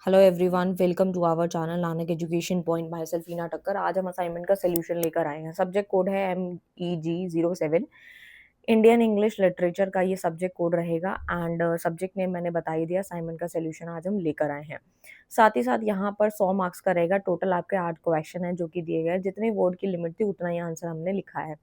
Hello everyone, welcome to our channel Nanak education point. Myself Heena Takkar. आज हम assignment का solution लेकर आए हैं। सब्जेक्ट कोड है MEG07। इंडियन इंग्लिश लिटरेचर का ये सब्जेक्ट कोड रहेगा एंड सब्जेक्ट नेम मैंने बता ही दिया। असाइनमेंट का सोल्यूशन आज हम लेकर आए हैं। साथ ही साथ यहाँ पर 100 मार्क्स का रहेगा। टोटल आपके 8 क्वेश्चन है जो कि दिए गए हैं। जितने वर्ड की लिमिट थी उतना ही आंसर हमने लिखा है।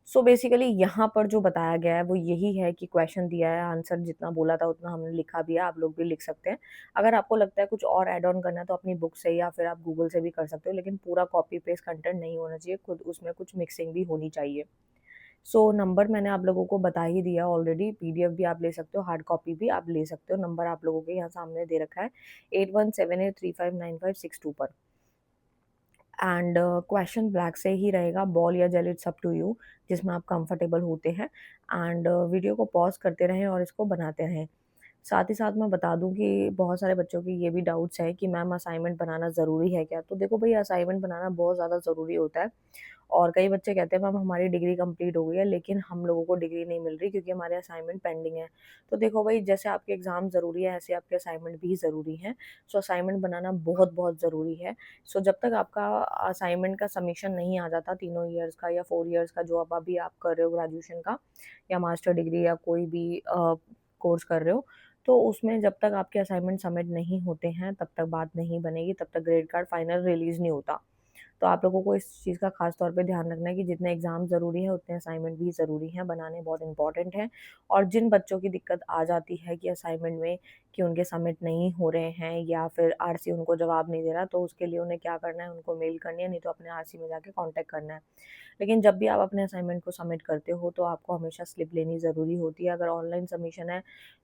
सो बेसिकली यहाँ पर जो बताया गया है वो यही है कि क्वेश्चन दिया है, आंसर जितना बोला था उतना हमने लिखा भी है। आप लोग भी लिख सकते हैं। अगर आपको लगता है कुछ और ऐड ऑन करना है तो अपनी बुक से या फिर आप गूगल से भी कर सकते हो, लेकिन पूरा कॉपी पेस्ट कंटेंट नहीं होना चाहिए, खुद उसमें कुछ मिक्सिंग भी होनी चाहिए। सो नंबर मैंने आप लोगों को बता ही दिया ऑलरेडी। पीडीएफ भी आप ले सकते हो, हार्ड कॉपी भी आप ले सकते हो। नंबर आप लोगों के यहाँ सामने दे रखा है 8178359562 पर। एंड क्वेश्चन ब्लैक से ही रहेगा, बॉल या gel, it's up to you, जिसमें आप कंफर्टेबल होते हैं। एंड वीडियो को पॉज करते रहें और इसको बनाते रहें। साथ ही साथ मैं बता दूं कि बहुत सारे बच्चों की ये भी डाउट्स है कि मैम असाइनमेंट बनाना ज़रूरी है क्या? तो देखो भाई, असाइनमेंट बनाना बहुत ज़्यादा ज़रूरी होता है। और कई बच्चे कहते हैं मैम हमारी डिग्री कंप्लीट हो गई है, लेकिन हम लोगों को डिग्री नहीं मिल रही क्योंकि हमारे असाइनमेंट पेंडिंग है। तो देखो भाई, जैसे आपके एग्ज़ाम ज़रूरी है ऐसे आपके असाइनमेंट भी ज़रूरी हैं। सो असाइनमेंट बनाना बहुत बहुत ज़रूरी है। सो जब तक आपका असाइनमेंट का सबमिशन नहीं आ जाता, 3 ईयर्स का या 4 ईयर्स का जो अब अभी आप कर रहे हो ग्रेजुएशन का, या मास्टर डिग्री या कोई भी कोर्स कर रहे हो, तो उसमें जब तक आपके असाइनमेंट सबमिट नहीं होते हैं तब तक बात नहीं बनेगी, तब तक ग्रेड कार्ड फाइनल रिलीज़ नहीं होता। तो आप लोगों को इस चीज़ का खास तौर पे ध्यान रखना है कि जितने एग्ज़ाम ज़रूरी है उतने असाइनमेंट भी ज़रूरी हैं, बनाने बहुत इंपॉर्टेंट है। और जिन बच्चों की दिक्कत आ जाती है कि असाइनमेंट में कि उनके सबमिट नहीं हो रहे हैं या फिर आरसी उनको जवाब नहीं दे रहा, तो उसके लिए उन्हें क्या करना है, उनको मेल करनी है, नहीं तो अपने आरसी में जाके कॉन्टैक्ट करना है। लेकिन जब भी आप अपने असाइनमेंट को सबमिट करते हो तो आपको हमेशा स्लिप लेनी ज़रूरी होती है। अगर ऑनलाइन सबमिशन है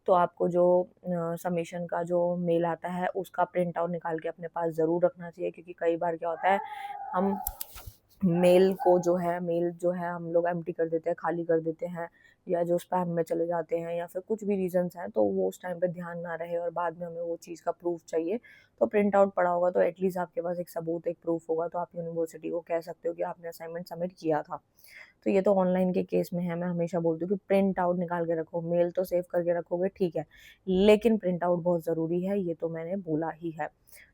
तो आपको जो सबमिशन का जो मेल आता है उसका प्रिंट आउट निकाल के अपने पास ज़रूर रखना चाहिए, क्योंकि कई बार क्या होता है, हम मेल जो है हम लोग एम्प्टी कर देते हैं, खाली कर देते हैं, या जो स्पैम में चले जाते हैं, या फिर कुछ भी रीज़न्स हैं, तो वो उस टाइम पे ध्यान ना रहे और बाद में हमें वो चीज़ का प्रूफ़ चाहिए। तो प्रिंट आउट पड़ा होगा तो एटलीस्ट आपके पास एक सबूत, एक प्रूफ़ होगा, तो आप यूनिवर्सिटी को कह सकते हो कि आपने असाइनमेंट सबमिट किया था। तो ये तो ऑनलाइन के केस में है। मैं हमेशा बोलती हूँ कि प्रिंट आउट निकाल के रखो। मेल तो सेव करके रखोगे ठीक है, लेकिन प्रिंट आउट बहुत ज़रूरी है, ये तो मैंने बोला ही है।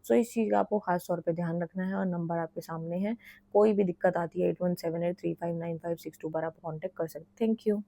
सो इस चीज़ का आपको ख़ास तौर पे ध्यान रखना है और नंबर आपके सामने है। कोई भी दिक्कत आती है 8178359562 पर आप कॉन्टैक्ट कर सकते। Thank you.